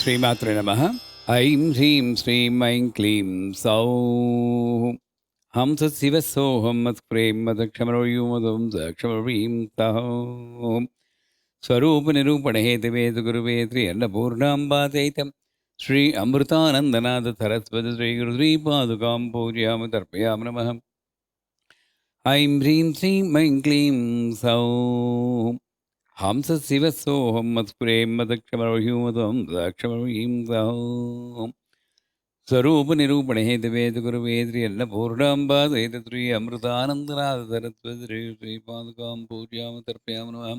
श्रीमात्रे नमः। ऐं ह्रीं श्रीं ऐं क्लीं सौः हंसशिवः सोऽहं मत्प्रें मदक्षमरव्यूमदं दक्षमरवीं सः स्वरूपनिरूपणहेतुवेद गुरुवे त्र्यन्नपूर्णाम्बादैतं श्री अमृतानन्दनाथ सरस्वती श्रीगुरुश्रीपादुकां पूजयामि तर्पयामि नमः। ऐं ह्रीं श्रीं ऐं क्लीं सौः हंसशिवः सोऽहं मत्प्रें मदक्षमरव्यूमदं दक्षमरवीं सः स्वरूपनिरूपणहेतुवेदगुरुवेद्रि अमृतानन्दनाथ सरस्वती श्रीपादुकां पूजयामि तर्पयामि नमः।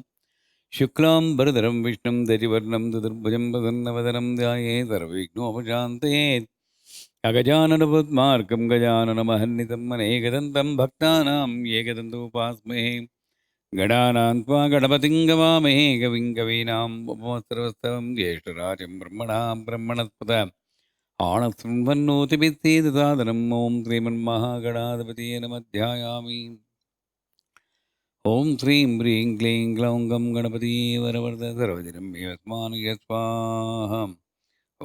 शुक्लां वरदरं विष्णुं दधिवर्णं चतुर्भुजं प्रसन्नवदनं ध्यायेत् सर्वविघ्नोपशान्तयेत् अगजाननपद्मार्कं गजाननमहर्निशम् अनेकदन्तं भक्तानां एकदन्तमुपास्महे गणानां त्वा गणपतिं गवामहे कविं कवीनां उपमस्रवस्तवं ज्येष्ठराजं ब्रह्मणस्पद आणशृण्वन्नोतिभिस्सेदसादनम् ॐ श्रीमन्महागणाधिपतये नमः। ॐ श्रीं ह्रीं क्लीं ग्लौं गं गणपतिये वरवरद सर्वजनं मे यस्मान् स्वाहा।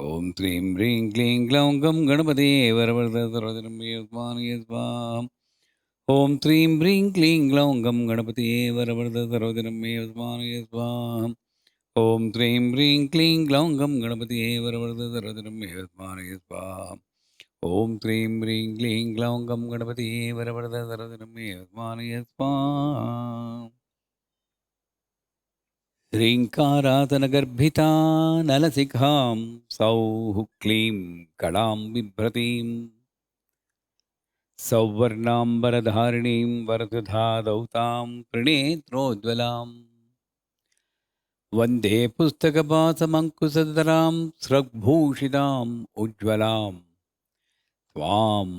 ॐ श्रीं ह्रीं क्लीं ग्लौं गं गणपतिये वरवरद सर्वजनं मे यस्मान् स्वाहा। ॐ श्रीं ह्रीं क्लीं ग्लौं गं गणपतिये वरवरद सर्वजनं मे यस्मान् स्वाहा। ॐ श्रीं ह्रीं क्लीं ग्लौं गं गणपतिये वरवरद सर्वजनं मे यस्मान् स्वाहा। ॐ श्रीं ह्रीं क्लीं ग्लौं गं गणपतिये वरवरद सर्वजनं मे यस्मान् स्वाहा। ह्रीङ्कारातनगर्भिता नलशिखां सौः क्लीं कलां बिभ्रतीं सौवर्णाम्बरधारिणीं वरदधादौ त्रिनेत्रोज्ज्वलां वन्दे पुस्तकपासमङ्कुशधरां स्रग्भूषिताम् उज्ज्वलां त्वां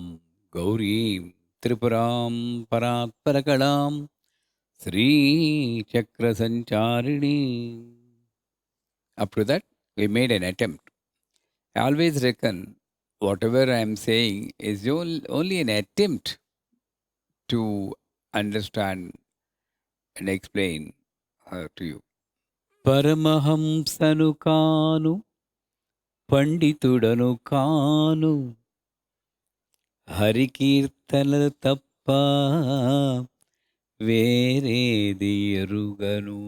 गौरीं त्रिपुरां परात्परकलां श्रीचक्रसञ्चारिणी. Up to that, we made an attempt. I always reckon whatever I am saying is only an attempt to understand and explain her to you. పరమహంసను కాను పండితుడను కాను హరికీర్తనలు తప్ప వేరేది ఎరుగను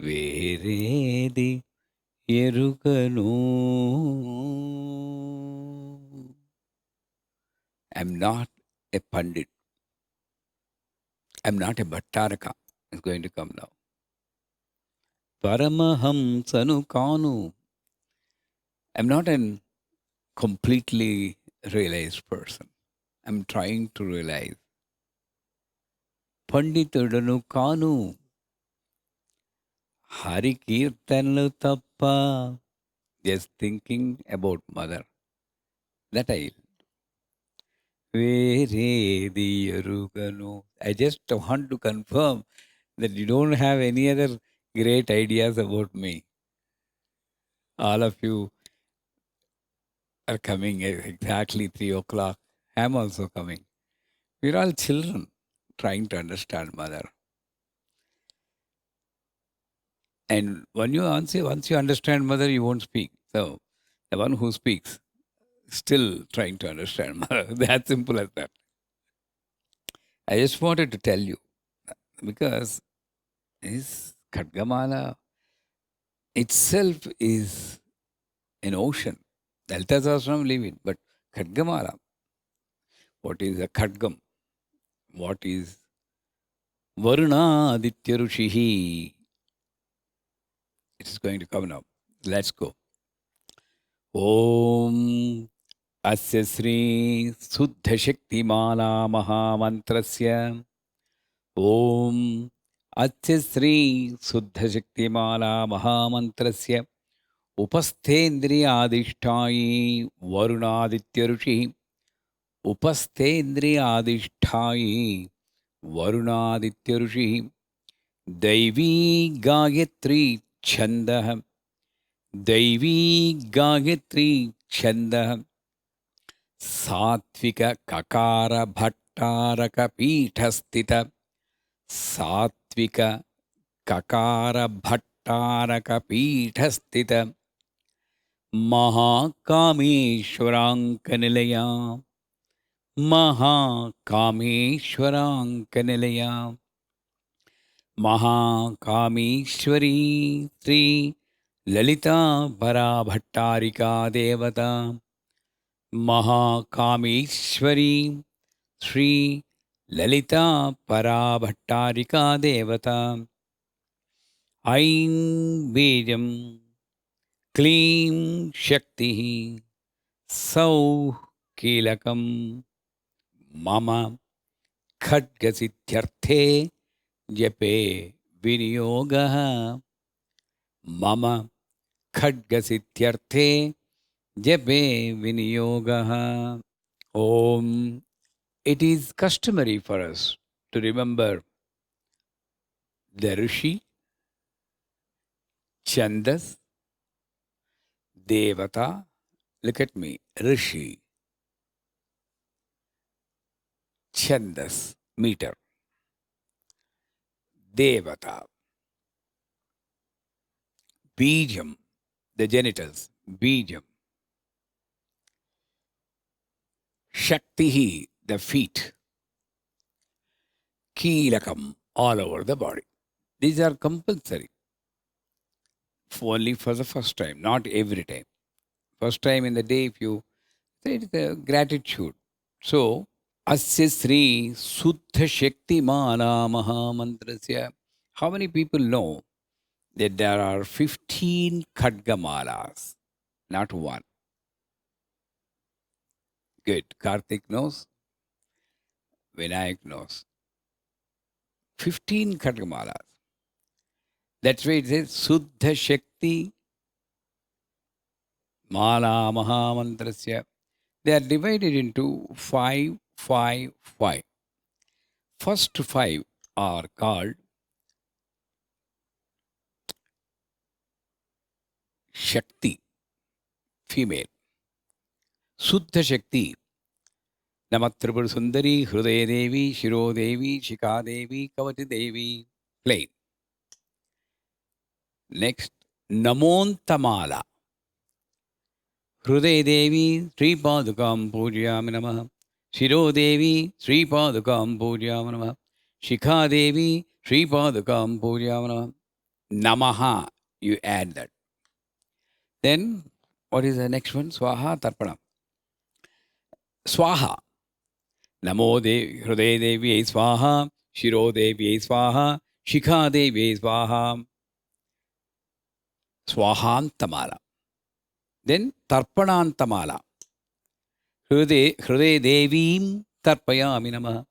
వేరేది ఎరుగను. I'm not a pandit. I'm not a bhattaraka. It's going to come now. Paramahamsanu kanu. I'm not a completely realized person. I'm trying to realize. Panditudanu kanu. Hari kirtanalu tappa. Just thinking about mother. That I Veredi eruganu. I just want to confirm that you don't have any other great ideas about me. All of you are coming at exactly 3 o'clock. I'm also coming. We're all children trying to understand mother. And once you understand mother, you won't speak. So the one who speaks still trying to understand mother. That simple as that. I just wanted to tell you because this Khadgamala itself is an ocean. Dalita Sahasranam leave it, but Khadgamala, what is a Khadgam? What is Varuna Aditya Rushihi? It is going to come now. Let's go. Om Asya Sri Suddha Shakti Mala Mahamantrasya. Om Asya Sri Suddha Shakti Mala Mahamantrasya. उपस्थेन्द्रियादिष्ठायी Varunaditya ऋषि उपस्थेन्द्रियादिष्ठायी वरुणादित्य ऋषि दैवी गायत्री छन्दः दैवी गायत्री छन्दः सात्विक ककार भट्टारक पीठस्थित सात्विक ककार भट्टारकपीठस्थित महाकामेश्वराङ्कनिलया महाकामेश्वराङ्कनिलया महाकामेश्वरी श्री ललिता पराभट्टारिका देवता महाकामेश्वरी श्री ललिता पराभट्टारिका देवता ऐं बीजं क्लीं शक्तिः सौः कीलकं मम खड्गसिद्ध्यर्थे जपे विनियोगः मम खड्गसिद्ध्यर्थे जपे विनियोगः. Om. It is customary for us to remember the Rishi, Chandas, Devata. Look at me. Rishi, Chandas, meter. Devata, Bijam, the genitals, Bijam. Shaktihi, the feet. Keelakam, all over the body. These are compulsory. Only for the first time, not every time. First time in the day, if you say it is a gratitude. So, Asya Sri Suddha Shakti Mana Mahamantrasya. How many people know that there are 15 Khadgamalas? Not one. Good. Karthik knows. Vinayak knows. 15 Khadgamalas. That's why it says Suddha Shakti Mala Mahamantrasya. They are divided into 5, 5, 5. First 5 are called Shakti, female. Suddha Shakti. Namatripur Sundari, Hrudaya Devi, Shiro Devi, Shikha Devi, Kavati Devi. Plain. Next, Namontamala. Hrudaya Devi, Sri Padukam Pujyami Namaha. Shiro Devi, Sri Padukam Pujyami Namaha. Shikha Devi, Sri Padukam Pujyami Namaha. Namaha, you add that. Then, what is the next one? Swaha Tarpana. Swaha. Namo Devi, Hrudaya Devi, Swaha. Shiro Devi, Swaha. Shikha Devi, Swaha. Swahantamala. Then Tarpanantamala. Hrude Devim Tarpayami Namaha.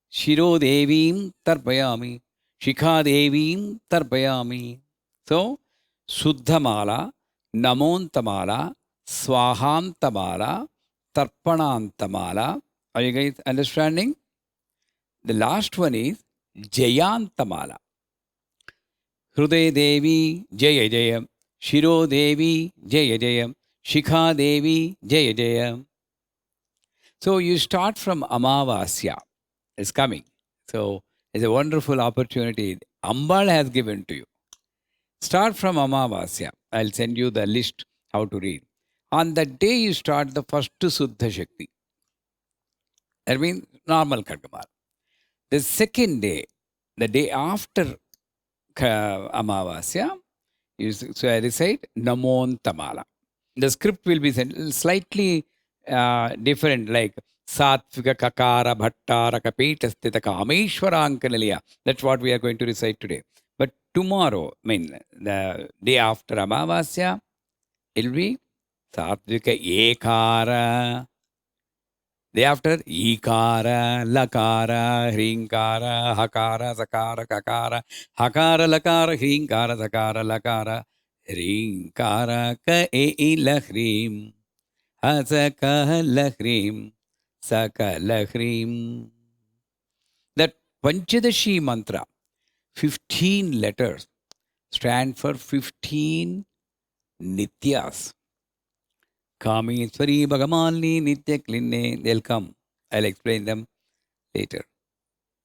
Shiro Devim Tarpayami. Shikha Devim Tarpayami. So, Suddhamala, Namontamala, Swahantamala, Tarpanantamala. Are you guys understanding? The last one is Jayantamala. Hruday Devi Jaya Jaya. Shiro Devi Jaya Jaya. Shikha Devi Jaya Jaya. So you start from Amavasya. It's coming. So it's a wonderful opportunity Ambal has given to you. Start from Amavasya. I'll send you the list how to read. On that day you start the first Suddha Shakti. That means normal Khadgamala. The second day, the day after Amavasya, so I recite Namontamala. The script will be slightly different, like Satvika Kakara Bhattara Kapita Stita Kameshwarankanaliya. That's what we are going to recite today. But tomorrow, the day after Amavasya, it will be Satvika Ekara. Day after Ikara, Lakara, Hrinkara, Hakara, Sakara, Kakara, Hakara, Lakara, Hrinkara, Sakara, Lakara, Hrinkara, Ka-e-i-la-hrim, Hasaka-la-hrim, Saka-la-hrim. That Panchadashi mantra, 15 letters, stand for 15 Nityas. Kameswari, Bhagamalini, Nitya Klinne, they'll come. I'll explain them later.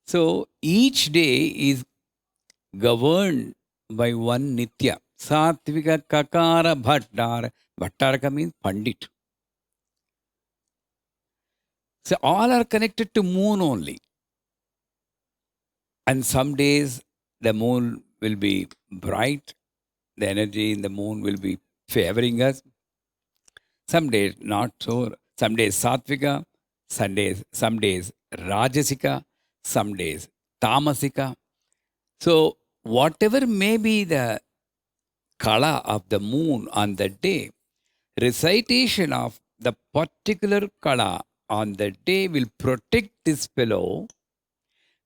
So each day is governed by one Nitya. Satvika Kakara Bhattar. Bhattaraka means Pandit. So all are connected to moon only. And some days the moon will be bright, the energy in the moon will be favoring us. Some days not so. Some days Satvika, some days Rajasika, some days Tamasika. So whatever may be the kala of the moon on that day, recitation of the particular kala on that day will protect this fellow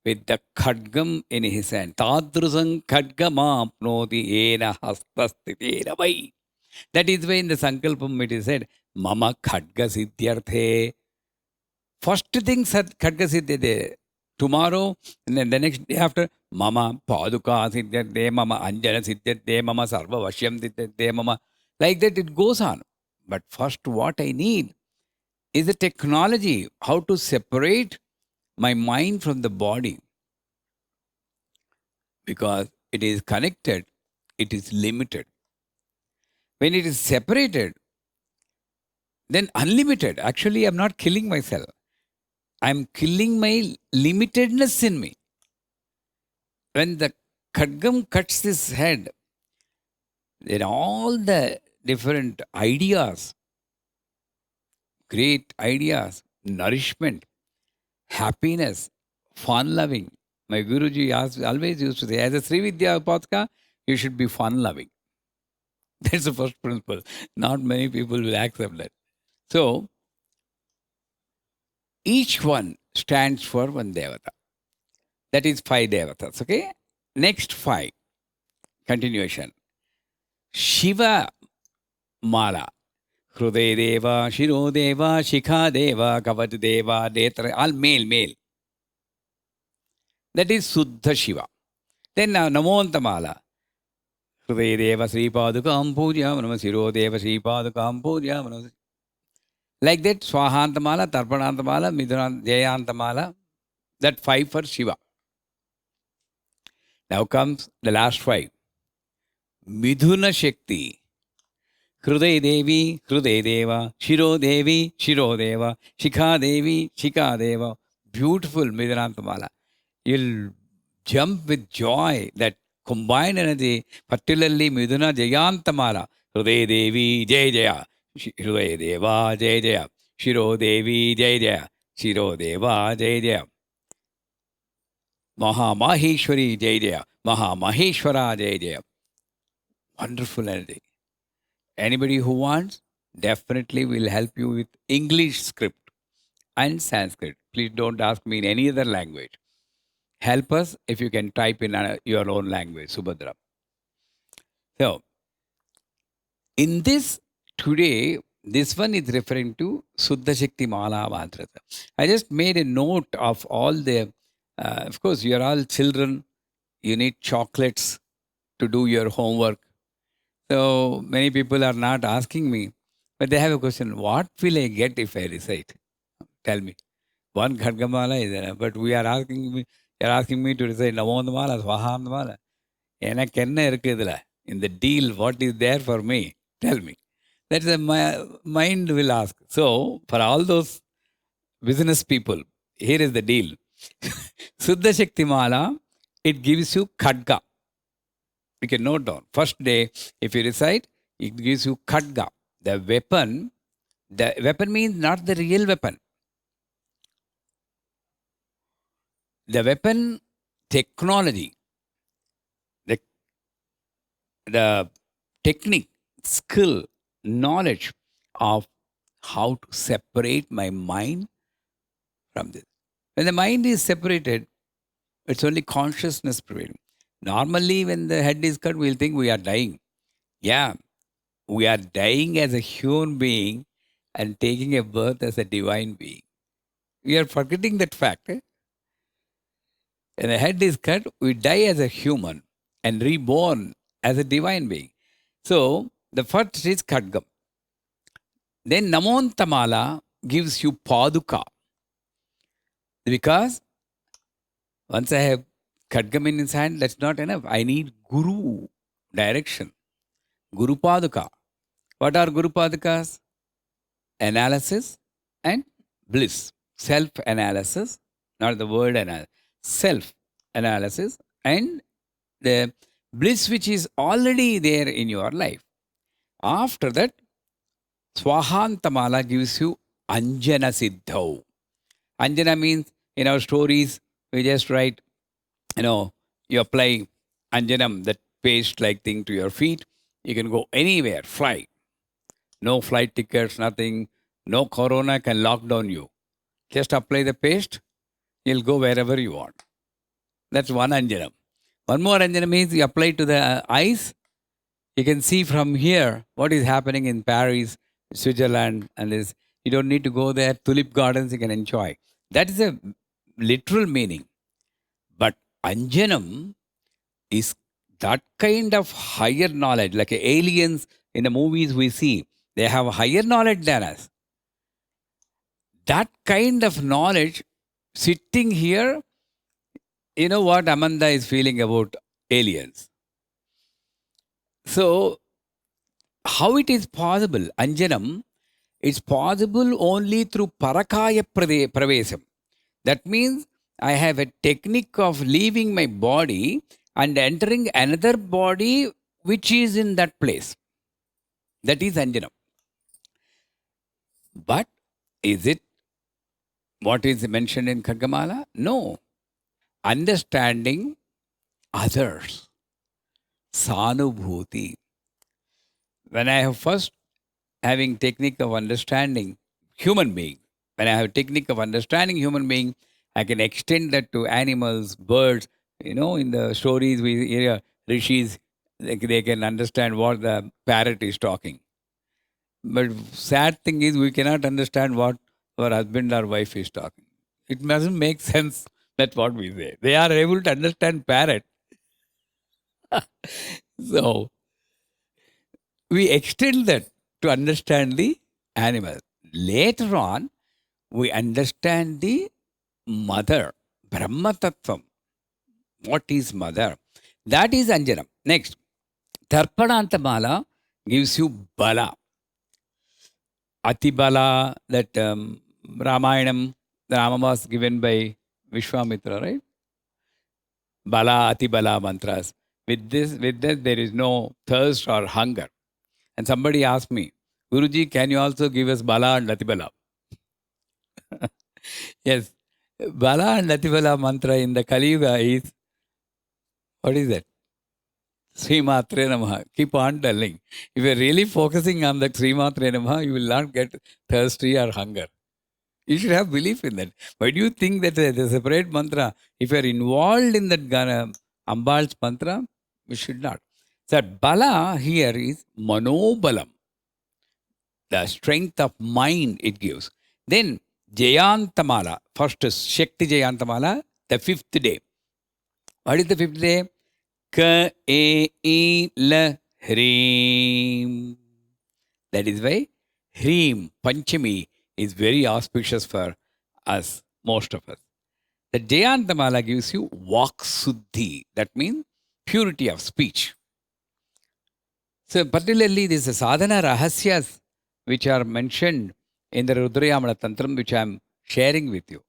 with the khadgam in his hand. Tadrusam khadgamapnoti ena hastasthitena vai. That is why in the Sankalpam it is said, Mama khadga siddhyarthe. First thing khadga siddhyarthe. Tomorrow, and then the next day after, Mama paduka siddhyarthe, Mama anjana siddhyarthe, Mama sarva vashyam siddhyarthe, Mama. Like that it goes on. But first what I need is the technology, how to separate my mind from the body. Because it is connected, it is limited. When it is separated, then unlimited. Actually, I'm not killing myself. I'm killing my limitedness in me. When the khadgam cuts his head, then all the different ideas, great ideas, nourishment, happiness, fun-loving. My Guruji always used to say, as a Sri Vidya Upadhyaya, you should be fun-loving. That's the first principle. Not many people will accept that. So, each one stands for one devata. That is 5 devatas, okay? Next 5, continuation. Shiva Mala. Hruday Deva, Shiro Deva, Shikha Deva, Kavat Deva, Netra, all male. That is Suddha Shiva. Then now Namonta Mala. Hruday Deva, Sri Padukam Puja, Manama Shiro Deva, Sri Padukam Puja, Manama. Like that, Swahantamala, Tarpanantamala, Midhunan, Jayantamala. That 5 for Shiva. Now comes the last 5. Midhuna Shakti. Hruday Devi, Hruday Deva, Shiro Devi, Shiro Deva, Shikha Devi, Shikha Deva. Beautiful Midhunantamala. You'll jump with joy, that combined energy, particularly Midhuna Jayantamala. Hruday Devi, Jai Jaya. Hruday Deva, Jai Jaya. Shiro Devi, Jai Jaya. Shiro Deva, Jai Jaya. Maha Maheshwari, Jai Jaya. Maha Maheshwara, Jai Jaya. Wonderful energy. Anybody who wants, definitely will help you with English script and Sanskrit. Please don't ask me in any other language. Help us if you can type in your own language, Subhadra. So, in this today, this one is referring to Suddha Shakti Mala Mantrata. I just made a note of all the, of course, you are all children. You need chocolates to do your homework. So many people are not asking me, but they have a question, what will I get if I recite? Tell me. One Khadgamala is there, but you're asking me to recite Namondamala, Swahamdamala. எனக்கு என்ன இருக்கு இதுல? In the deal, what is there for me? Tell me. That's my mind will ask. So, for all those business people, here is the deal. Suddha Shakti Mala, it gives you Khadga. You can note down. First day, if you recite, it gives you Khadga. The weapon means not the real weapon. The weapon technology, the technique, skill, knowledge of how to separate my mind from this. When the mind is separated, it's only consciousness prevailing. Normally, when the head is cut, we'll think we are dying. Yeah, we are dying as a human being and taking a birth as a divine being. We are forgetting that fact. When the head is cut, we die as a human and reborn as a divine being. So, the first is Khadgam. Then Namontamala gives you Paduka. Because once I have Khadgam in his hand, that's not enough. I need Guru direction. Guru Paduka. What are Guru Padukas? Analysis and bliss. Self-analysis, not the word analysis. Self-analysis and the bliss which is already there in your life. After that, Swahantamala gives you Anjana Siddhau. Anjana means in our stories, we just write, you apply Anjanam, that paste like thing to your feet. You can go anywhere, fly. No flight tickets, nothing. No corona can lock down you. Just apply the paste, you'll go wherever you want. That's one Anjanam. One more Anjanam means you apply to the eyes. You can see from here what is happening in Paris, Switzerland, and this. You don't need to go there. Tulip gardens you can enjoy. That is a literal meaning. But Anjanam is that kind of higher knowledge, like aliens in the movies we see. They have higher knowledge than us. That kind of knowledge sitting here, you know what Amanda is feeling about aliens. So, how it is possible? Anjanam is possible only through Parakaya Pravesam. That means I have a technique of leaving my body and entering another body which is in that place. That is Anjanam. But is it what is mentioned in Khagamala? No. Understanding others. Sanubhuti. When I have first having technique of understanding human being, when I have technique of understanding human being, I can extend that to animals, birds. In the stories we hear rishis, they can understand what the parrot is talking. But sad thing is we cannot understand what our husband or wife is talking. It doesn't make sense. That's what we say. They are able to understand parrot. So, we extend that to understand the animal. Later on, we understand the mother, Brahma Tattvam. What is mother? That is Anjanam. Next, Tarpanantamala gives you Bala. Atibala, that Ramayanam, the Rama was given by Vishwamitra, right? Bala, Atibala mantras. With this, there is no thirst or hunger. And somebody asked me, Guruji, can you also give us Bala and Atibala? Yes. Bala and Atibala mantra in the Kali Yuga is, what is that? Sri Matre Namaha. Keep on telling. If you are really focusing on that Sri Matre Namaha, you will not get thirsty or hunger. You should have belief in that. Why do you think that the separate mantra, if you are involved in that Ambal's mantra, we should not. So Bala here is Manobalam. The strength of mind it gives. Then Jayantamala, first is Shakti Jayantamala, the fifth day. What is the fifth day? Ka e I la Hreem. That is why Hreem, Panchami, is very auspicious for us, most of us. The Jayantamala gives you Vak Suddhi. That means purity of speech. So particularly these sadhana rahasyas which are mentioned in the Rudrayamala Tantram, which I am sharing with you.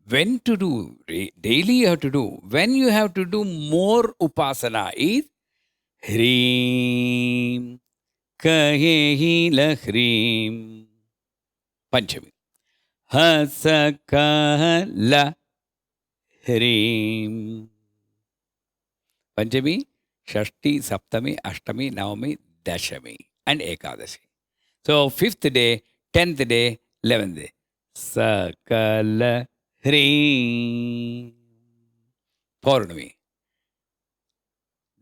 When to do, daily you have to do. When you have to do more upasana is Hreem, Kahehi la Hreem, Panchami. Hasaka la Hreem. Panchami, Shashti, Saptami, Ashtami, Navami, Dashami, and Ekadashi. So, 5th day, 10th day, 11th day. Sakala Hreem. Paurnami.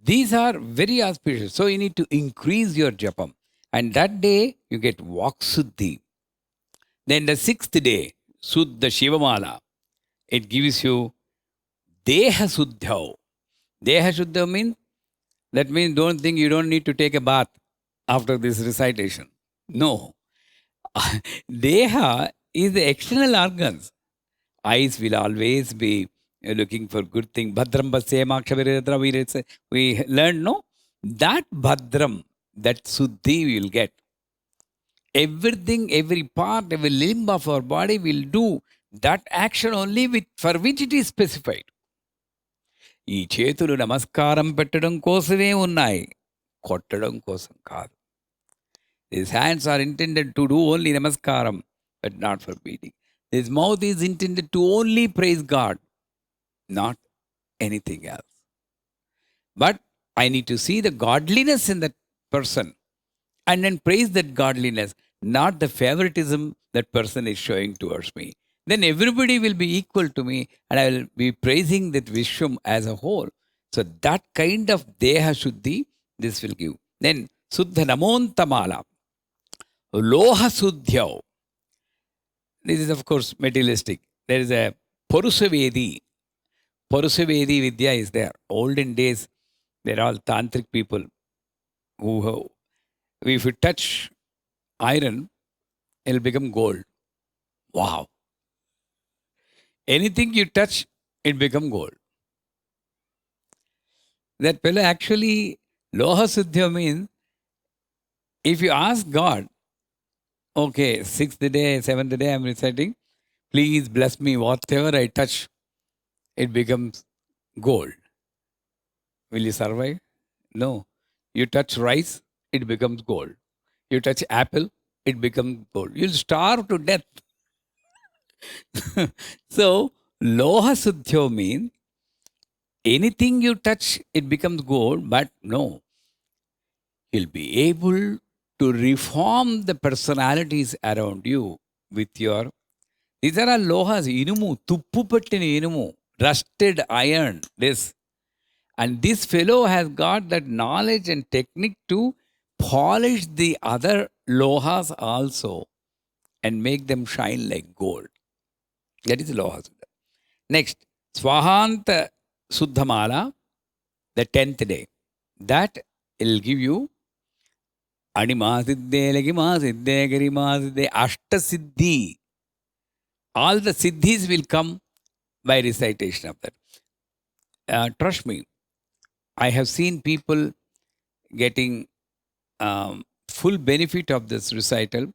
These are very auspicious. So, you need to increase your japam. And that day, you get Vaksuddhi. Then the 6th day, Suddha Shivamala. It gives you Deha Suddhau. Deha Suddha means, that means don't think you don't need to take a bath after this recitation. No. Deha is the external organs. Eyes will always be looking for good thing. Bhadram Basya Makshaviradra, we learned, no? That Bhadram, that Suddhi we will get. Everything, every part, every limb of our body will do that action only for which it is specified. ఈ చేతులు నమస్కారం పెట్టడం కోసమే ఉన్నాయి, కొట్టడం కోసం కాదు. These hands are intended to do only namaskaram, but not for beating. This mouth is intended to only praise God, not anything else. But I need to see the godliness in that person and then praise that godliness, not the favoritism that person is showing towards me. Then everybody will be equal to me and I will be praising that Vishwam as a whole. So that kind of Deha Shuddhi, this will give. Then Suddha Namontamala, Loha Suddhyau. This is of course materialistic. There is a Purusavedi. Purusavedi Vidya is there. Olden days, they're all tantric people who, if you touch iron, it'll become gold. Wow. Anything you touch, it become gold. That fellow actually, Loha Suddhya means, if you ask God, okay, 6th day, 7th day, I'm reciting, please bless me, whatever I touch, it becomes gold. Will you survive? No. You touch rice, it becomes gold. You touch apple, it becomes gold. You'll starve to death. So, Loha Suddhyo means anything you touch, it becomes gold, but no. You'll be able to reform the personalities around you with your. These are all lohas, inumu, tuppu pattina inumu, rusted iron, this. And this fellow has got that knowledge and technique to polish the other lohas also and make them shine like gold. That is Loha Suddha. Next, Swahanta Suddhamala, the 10th day. That will give you Animasiddhe, Lagimasidhe, Garimasidhe, Ashtasiddhi. All the siddhis will come by recitation of that. Trust me, I have seen people getting full benefit of this recital,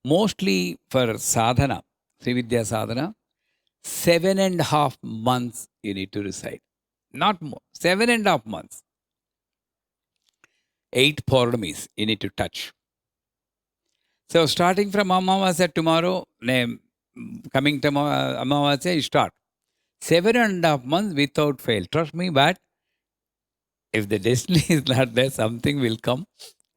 mostly for sadhana, Srividya sadhana. 7.5 months you need to recite. Not more. 7.5 months. 8 Pauramis you need to touch. So starting from Amavasya tomorrow, coming to Amavasya, you start. 7.5 months without fail. Trust me, but if the destiny is not there, something will come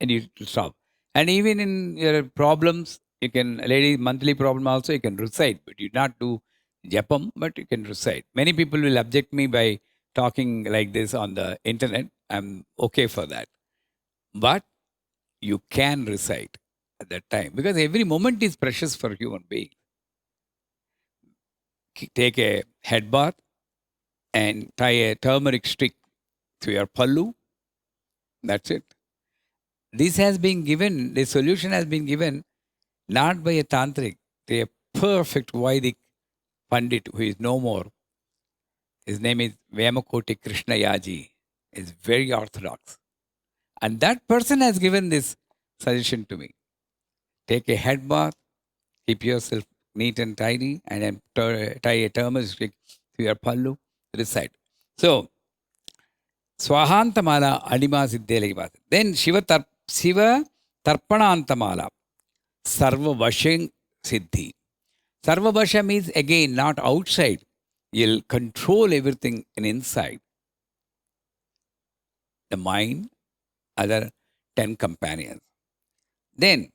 and you stop. And even in your problems, you can, lady monthly problem also, you can recite, but you not do japam, but you can recite. Many people will object me by talking like this on the internet. I'm okay for that. But you can recite at that time because every moment is precious for human being. Take a head bath and tie a turmeric stick to your pallu. That's it. This has been given, the solution has been given not by a tantric, to a perfect Vedic Pandit who is no more. His name is Vemakoti Krishna Yaji. Is very orthodox. And that person has given this suggestion to me. Take a head bath, keep yourself neat and tidy, and then tie a turmeric stick to your pallu, recite. So, Swahantamala Adima Siddhe. Then Shiva Tarpanantamala, Sarva Vashing Siddhi. Sarva Vasha means again not outside. You'll control everything in inside. The mind, other 10 companions. Then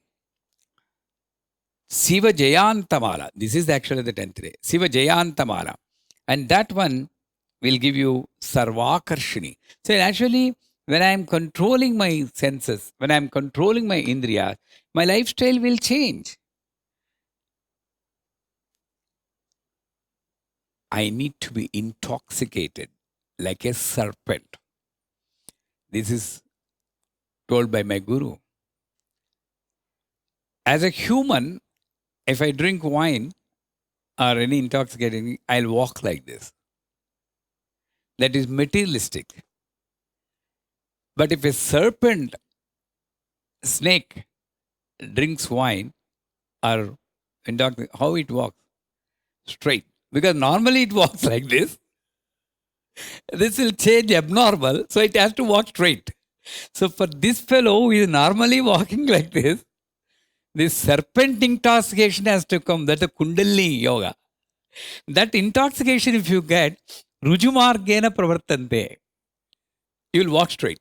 Siva Jayantamala. This is actually the 10th day. Siva Jayantamala. And that one will give you Sarvakarshini. So actually, when I am controlling my senses, when I am controlling my indriyas, my lifestyle will change. I need to be intoxicated like a serpent. This is told by my guru. As a human, if I drink wine or any intoxicating, I'll walk like this. That is materialistic. But if a serpent, snake, drinks wine, or how it walks? Straight. Because normally it walks like this. This will change abnormal, so it has to walk straight. So for this fellow who is normally walking like this serpent intoxication has to come. That's a Kundalini yoga. That intoxication, if you get, Rujumargena pravartante, you will walk straight.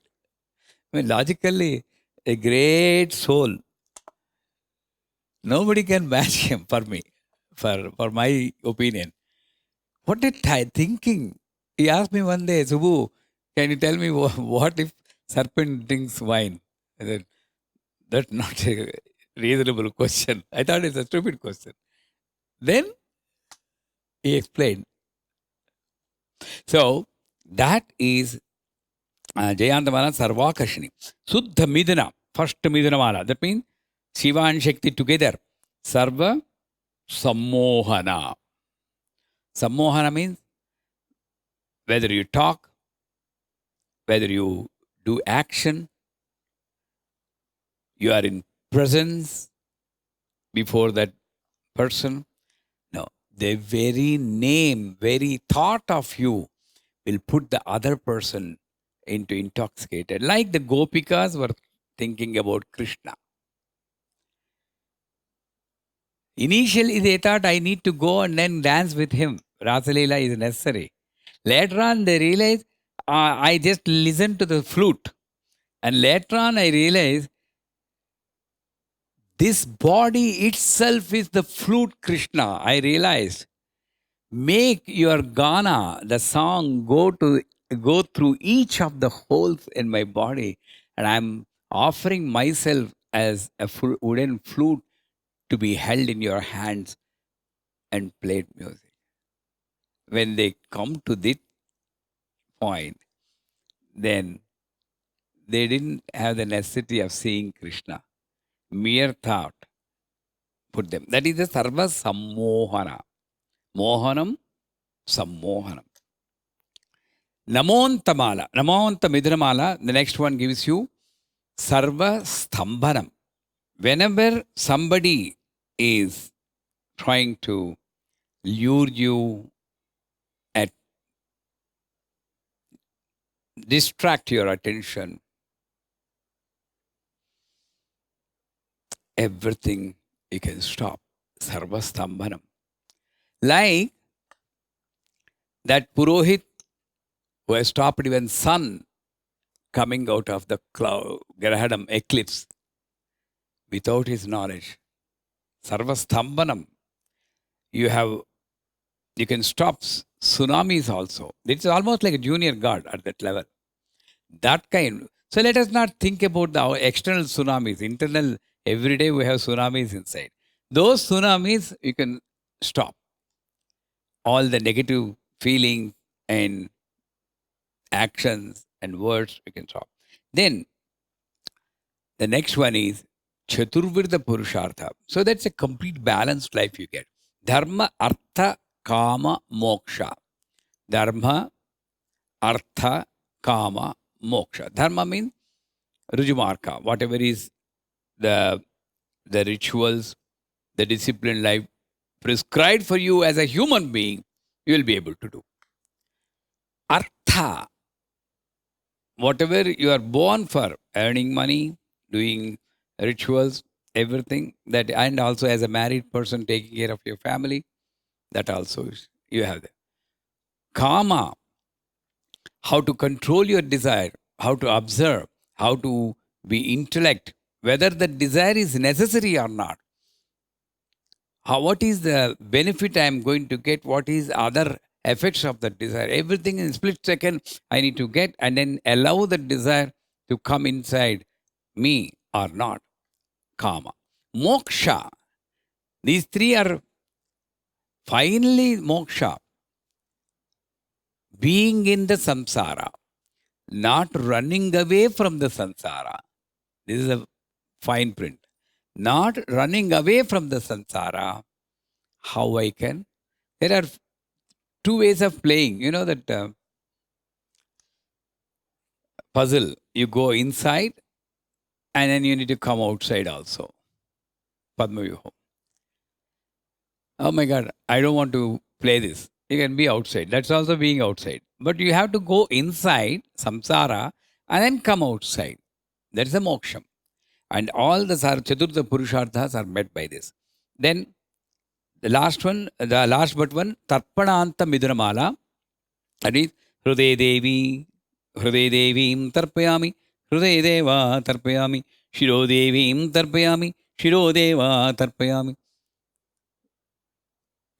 I mean, logically, a great soul. Nobody can match him for me, for my opinion. What a thinking. He asked me one day, Subbu, can you tell me what if serpent drinks wine? I said, that's not a reasonable question. I thought it's a stupid question. Then he explained. So that is Jayantamala Sarvakashini. Suddha Midana, first Midanamala. That means Shiva and Shakti together. Sarva Sammohana. Sammohana means whether you talk, whether you do action, you are in presence before that person. No, the very name, very thought of you will put the other person into intoxicated. Like the Gopikas were thinking about Krishna. Initially, they thought, I need to go and then dance with him. Rasalila is necessary. Later on, they realized, I just listened to the flute. And later on, I realized, this body itself is the flute Krishna. I realized, make your Gana, the song, go through each of the holes in my body. And I'm offering myself as a wooden flute to be held in your hands and played music. When they come to this point, then they didn't have the necessity of seeing Krishna. Mere thought put them. That is the Sarva Sammohana. Mohanam, Sammohanam. Namontamala. Namonta Midramala, the next one gives you Sarva Stambhanam. Whenever somebody is trying to lure you at distract your attention, everything you can stop. Sarva Stambhanam. Like that Purohit who has stopped even sun coming out of the cloud, Grahadam eclipse, without his knowledge. Sarva Stambhanam. You can stop tsunamis also. It's almost like a junior god at that level. That kind. So let us not think about the external tsunamis. Internal, every day we have tsunamis inside. Those tsunamis you can stop. All the negative feelings and actions and words you can stop. Then the next one is Chaturvirda Purushartha. So that's a complete balanced life you get. Dharma, Artha, Kama, Moksha. Dharma, Artha, Kama, Moksha. Dharma means Rujumarka, whatever is the rituals, the disciplined life prescribed for you as a human being, you will be able to do. Artha, whatever you are born for, earning money, doing rituals, everything that, and also as a married person taking care of your family, that also is, you have that. Kama, how to control your desire, how to observe, how to be intellect, whether the desire is necessary or not. What is the benefit I am going to get? What is other effects of the desire? Everything in a split second I need to get, and then allow the desire to come inside me or not. Kama. Moksha. These three are finally moksha. Being in the samsara, not running away from the samsara. This is a fine print. Not running away from the samsara. How I can? There are two ways of playing. You know that puzzle. You go inside and then you need to come outside also. Padma Vyuham. Oh my God, I don't want to play this. You can be outside. That's also being outside. But you have to go inside samsara and then come outside. That's a moksham. And all the Chaturtha Purusharthas are met by this. Then the last but one, Tarpananta Midunamala. That is Hruday Devim Tarpayami, Hruday Deva Tarpayami, Shiro Devim Tarpayami, Shiro Deva Tarpayami.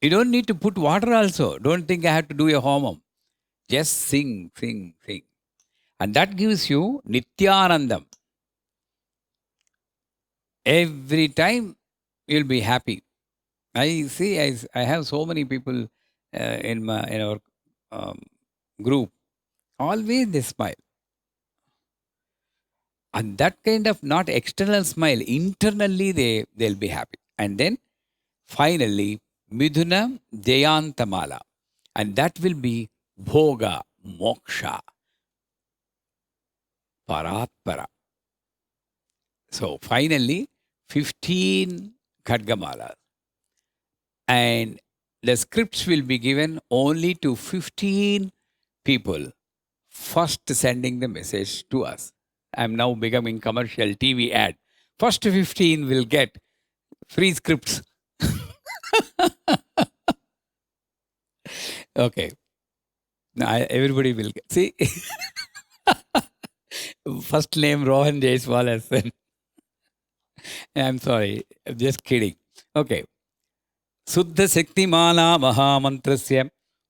You don't need to put water also. Don't think I have to do a homam. Just sing. And that gives you Nityanandam. Every time you'll be happy. I see, I have so many people in our group. Always they smile. And that kind of not external smile, internally they'll be happy. And then finally, Midhuna Jayantamala. And that will be Bhoga, Moksha, Paratpara. So finally, 15 Khadgamalas. And the scripts will be given only to 15 people, first sending the message to us. I'm now becoming commercial TV ad. First 15 will get free scripts. Okay. Now everybody will get. See, first name Rohan Jaiswal has sent. I'm sorry. I'm just kidding. Okay. Suddha Shaktimala Mahamantrasya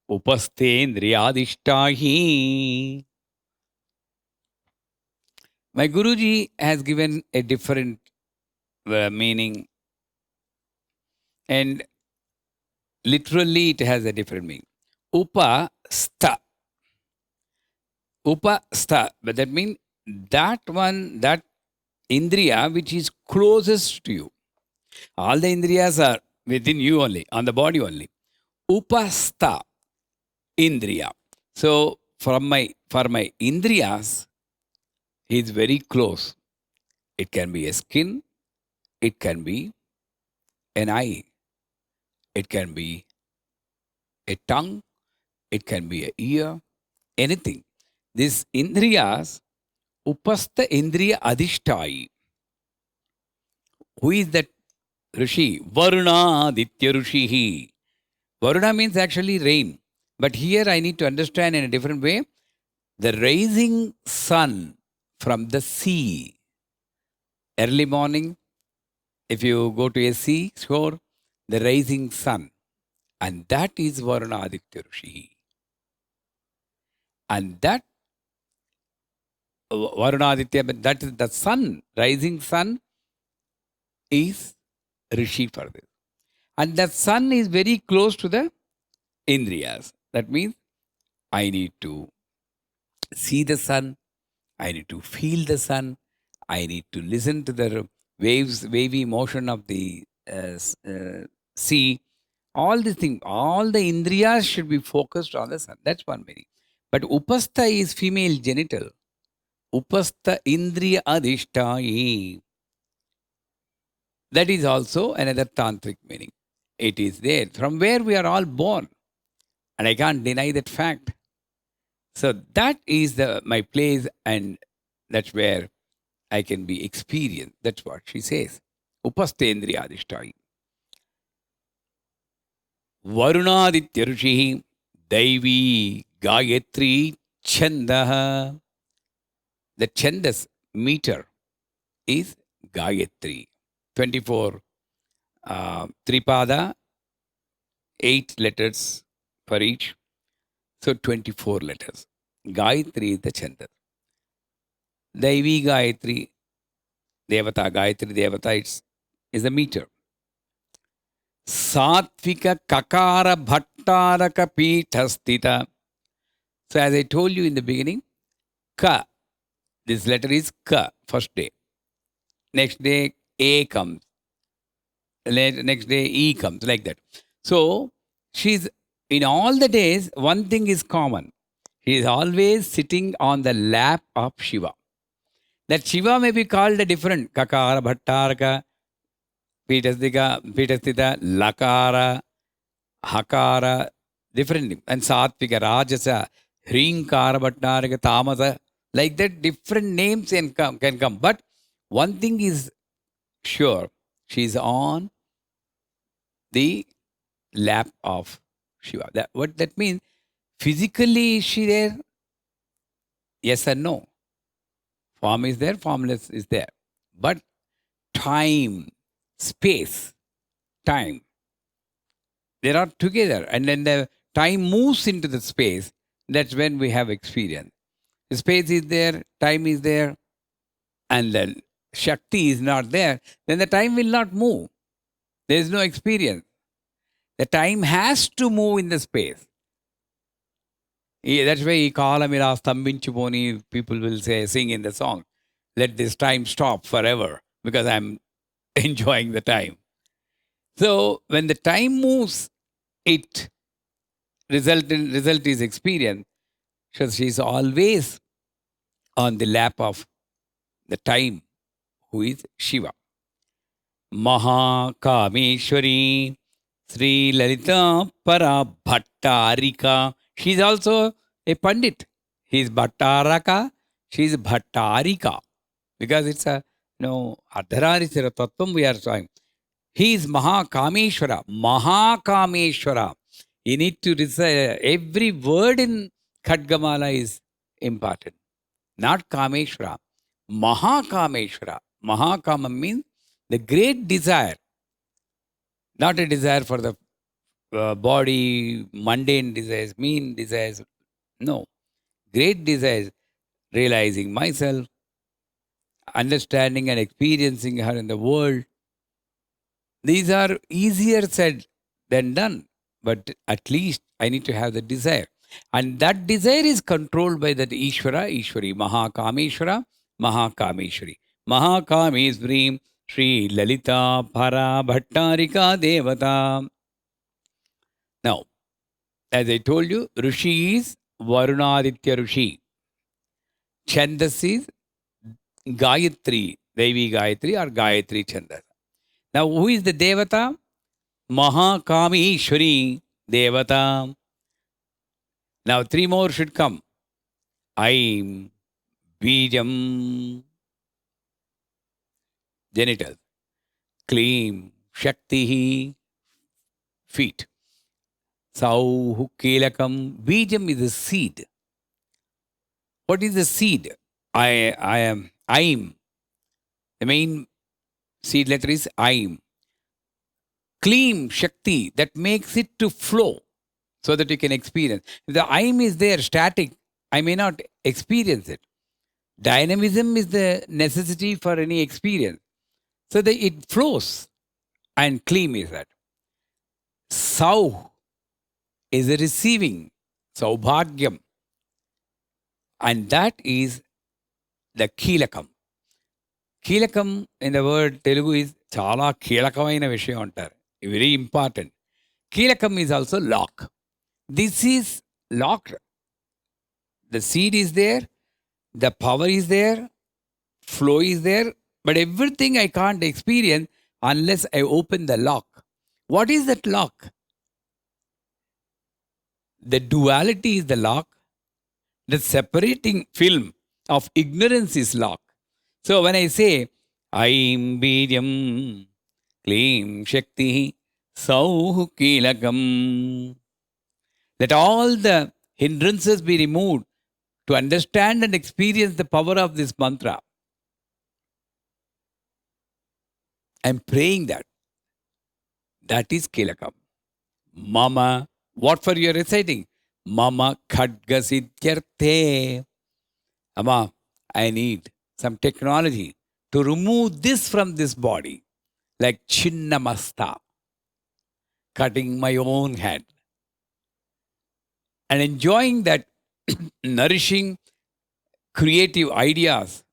Upasthendriyadishtahi. My Guruji has given a different meaning, and literally it has a different meaning. Upastha. Upastha. But that means that one, that Indriya which is closest to you. All the Indriyas are within you only, on the body only. Upastha Indriya. So for my Indriyas, he is very close. It can be a skin, it can be an eye, it can be a tongue, it can be an ear, anything. This Indriyas, Upastha Indriya Adishtai. Who is that Rishi? Varuna Aditya Rishi. Varuna means actually rain. But here I need to understand in a different way. The rising sun from the sea. Early morning, if you go to a sea shore, the rising sun. And that is Varuna Aditya Rishi. And that Varuna Aditya, that is the sun, rising sun is Rishi for this. And that sun is very close to the Indriyas. That means I need to see the sun, I need to feel the sun, I need to listen to the wavy motion of the sea. All these things, all the Indriyas should be focused on the sun. That's one meaning. But Upastha is female genital. Upastha Indriya Adishtai. That is also another tantric meaning. It is there, from where we are all born. And I can't deny that fact. So that is my place, and that's where I can be experienced. That's what she says. Upasthendriya Adishtai. Varunaditya Rishihi Daivi Gayatri Chandaha. The Chandas meter is Gayatri. 24 Tripada, 8 letters for each. So 24 letters. Gayatri is the Chandas. Daivi Gayatri, Devata, Gayatri Devata, is the meter. Satvika Kakara Bhattaraka Pithastita. So as I told you in the beginning, Ka. This letter is Ka, first day. Next day, A comes. Next day, E comes, like that. So, she's in all the days, one thing is common. He is always sitting on the lap of Shiva. That Shiva may be called a different Kakara, Bhattaraka, Pitasthita, Lakara, Hakara, different. And Satvika, Rajasa, Hrinkara, Bhattaraka, Tamasa. Like that, different names can come. But one thing is sure, she is on the lap of Shiva. What that means? Physically, is she there? Yes or no? Form is there, formless is there. But time, space, time, they are together. And then the time moves into the space. That's when we have experience. The space is there, time is there, and then Shakti is not there. Then the time will not move. There is no experience. The time has to move in the space. That's why Kalamira Stambinchuponi, people will say, sing in the song, let this time stop forever because I'm enjoying the time. So when the time moves, it result is experience. So she's always on the lap of the time, who is Shiva. Mahakameshwari, Sri Lalita Parabhattarika. She's also a Pandit. He's Bhattaraka, she's Bhattarika. Because it's a, Ardhararishara Tattvam we are trying. He is Mahakameshwara. Mahakameshwara. You need to recite, every word in Khadgamala is important. Not Kameshwara. Mahakameshwara. Mahakama means the great desire. Not a desire for the body, mundane desires, mean desires. No. Great desires. Realizing myself, understanding and experiencing her in the world. These are easier said than done. But at least I need to have the desire. And that desire is controlled by that Ishvara, Ishwari, Mahakameshwara, Mahakameshwari. Mahakameshwari, Sri Lalita Para Bhattarika Devata. Now, as I told you, Rishi is Varunaditya Rishi. Chandas is Gayatri, Devi Gayatri or Gayatri Chandas. Now, who is the Devata? Mahakameshwari Devata. Now, three more should come. Aim, Bijam, genitals. Kleem, Shakti, feet. Sauhu, Kelakam. Bijam is a seed. What is the seed? I am Aim. The main seed letter is Aim. Kleem, Shakti, that makes it to flow so that you can experience. If the Aim is there, static, I may not experience it. Dynamism is the necessity for any experience. So that it flows. And Kleem is that. Sau is a receiving. Saubhagyam. And that is the Keelakam. Keelakam in the word Telugu is Chala Keelakamaina Vishayam antaru. Very important. Keelakam is also lock. This is locked. The seed is there, the power is there, flow is there, but everything I can't experience unless I open the lock. What is that lock? The duality is the lock. The separating film of ignorance is lock. So when I say, Aim Bijam, Kleem Shakti, Sauhu Keelakam, let all the hindrances be removed to understand and experience the power of this mantra. I'm praying that. That is Kelakam. Mama, what for you are reciting? Mama Khadga Siddhyarthe. Amma, I need some technology to remove this from this body. Like Chinnamasta. Cutting my own head. And enjoying that nourishing creative ideas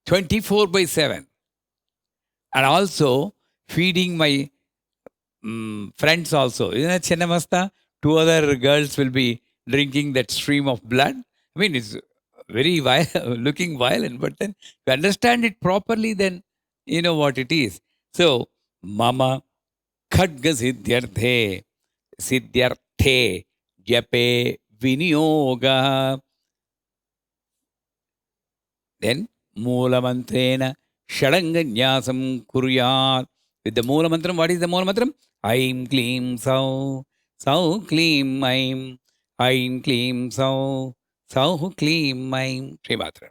24/7. And also feeding my friends also. Isn't that Chinnamasta? Two other girls will be drinking that stream of blood. I mean, it's very looking violent, but then if you understand it properly, then you know what it is. So, Mama Khadga Siddhyarthe Jape Viniyoga. Then Moola Mantrena Shadanga Nyasam Kuryat. With the Moola Mantram, what is the Moola Mantram? Aim Klim Sau. Sau Klim Aim. Aim Klim Sau. Sau Klim Aim. Sri Matra.